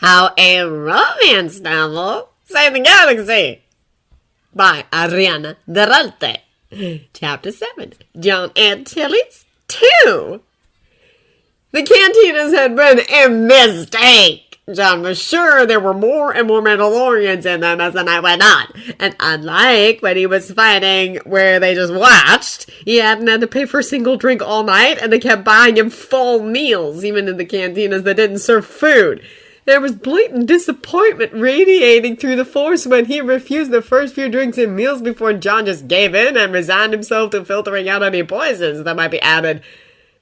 How a Romance Novel Saved the Galaxy by Ariana Deralte. Chapter 7, John Antilles 2. The cantinas had been a mistake. John was sure there were more and more Mandalorians in them as the night went on. And unlike when he was fighting where they just watched, he hadn't had to pay for a single drink all night, and they kept buying him full meals, even in the cantinas that didn't serve food. There was blatant disappointment radiating through the Force when he refused the first few drinks and meals before John just gave in and resigned himself to filtering out any poisons that might be added.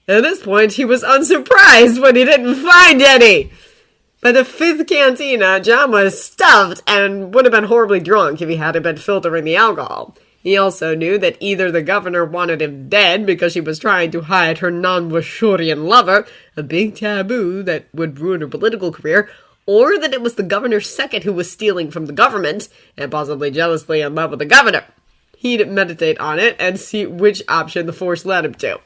At this point, he was unsurprised when he didn't find any. By the fifth cantina, John was stuffed and would have been horribly drunk if he hadn't been filtering the alcohol. He also knew that either the governor wanted him dead because she was trying to hide her non-Washurian lover, a big taboo that would ruin her political career, or that it was the governor's second who was stealing from the government, and possibly jealously in love with the governor. He'd meditate on it and see which option the Force led him to.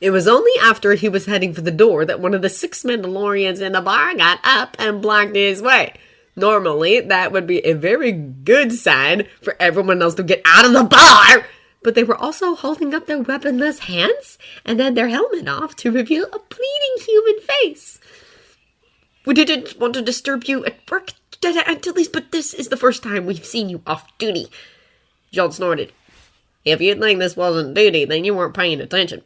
It was only after he was heading for the door that one of the 6 Mandalorians in the bar got up and blocked his way. Normally, that would be a very good sign for everyone else to get out of the bar, but they were also holding up their weaponless hands and then their helmet off to reveal a pleading human face. We didn't want to disturb you at work, Jedi Antilles, but this is the first time we've seen you off duty. John snorted. If you'd think this wasn't duty, then you weren't paying attention.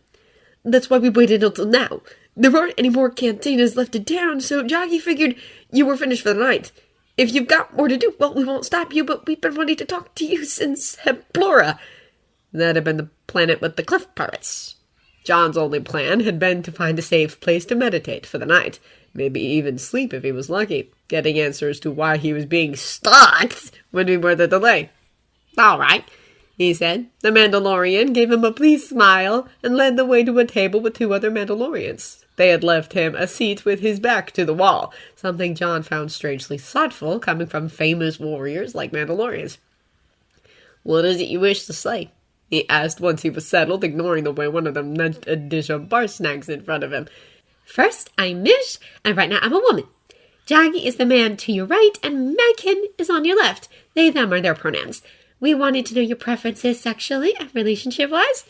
That's why we waited until now. There aren't any more cantinas left in town, so Joggy figured you were finished for the night. If you've got more to do, well, we won't stop you, but we've been wanting to talk to you since Hemplora. That had been the planet with the cliff pirates. John's only plan had been to find a safe place to meditate for the night. Maybe even sleep if he was lucky. Getting answers to why he was being stalked would be worth a delay. All right, he said. The Mandalorian gave him a pleased smile and led the way to a table with 2 other Mandalorians. They had left him a seat with his back to the wall, something John found strangely thoughtful coming from famous warriors like Mandalorians. What is it you wish to say? He asked once he was settled, ignoring the way one of them nudged a dish of bar snacks in front of him. First, I'm Mish, and right now I'm a woman. Jaggy is the man to your right, and Megan is on your left. They, them are their pronouns. We wanted to know your preferences sexually and relationship-wise.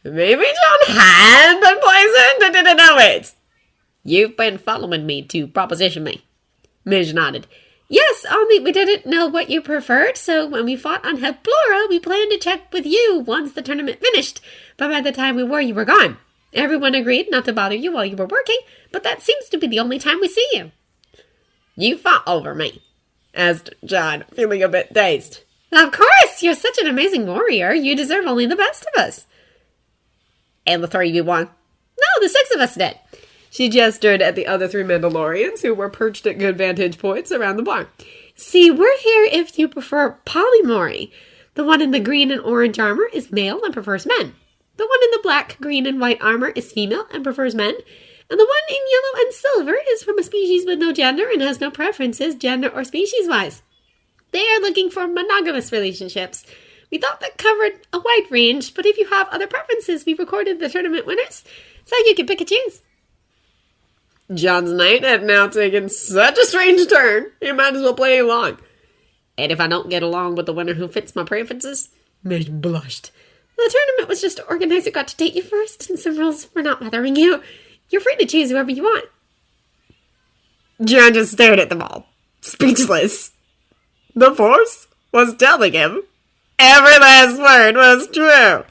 Maybe John had been poisoned and didn't know it. You've been following me to proposition me. Midge nodded. Yes, only we didn't know what you preferred, so when we fought on Hemplora, we planned to check with you once the tournament finished. But by the time we were, you were gone. Everyone agreed not to bother you while you were working, but that seems to be the only time we see you. You fought over me, asked John, feeling a bit dazed. Of course, you're such an amazing warrior. You deserve only the best of us. And the 3 of you won? No, the 6 of us did. She gestured at the other 3 Mandalorians who were perched at good vantage points around the bar. See, we're here if you prefer polyamory. The one in the green and orange armor is male and prefers men. The one in the black, green, and white armor is female and prefers men. And the one in yellow and silver is from a species with no gender and has no preferences, gender or species-wise. They are looking for monogamous relationships. We thought that covered a wide range, but if you have other preferences, we recorded the tournament winners, so you can pick and choose. John's night had now taken such a strange turn, he might as well play along. And if I don't get along with the winner who fits my preferences? Midge blushed. The tournament was just to organize who got to date you first, and some rules for not bothering you. You're free to choose whoever you want. John just stared at them all, speechless. The Force was telling him every last word was true.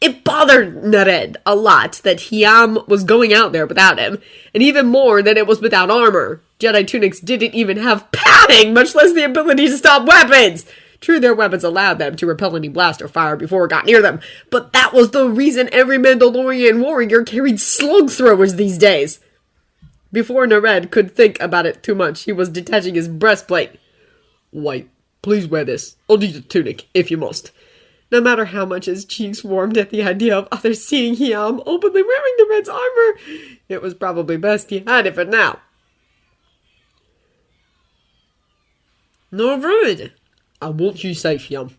It bothered Nared a lot that Hiam was going out there without him, and even more that it was without armor. Jedi tunics didn't even have padding, much less the ability to stop weapons. True, their weapons allowed them to repel any blast or fire before it got near them, but that was the reason every Mandalorian warrior carried slug throwers these days. Before Nared could think about it too much, he was detaching his breastplate. White. Please wear this. I'll need a tunic, if you must. No matter how much his cheeks warmed at the idea of others seeing Hiam openly wearing the Red's armor, it was probably best he had it for now. No rude. I want you safe, Hiam.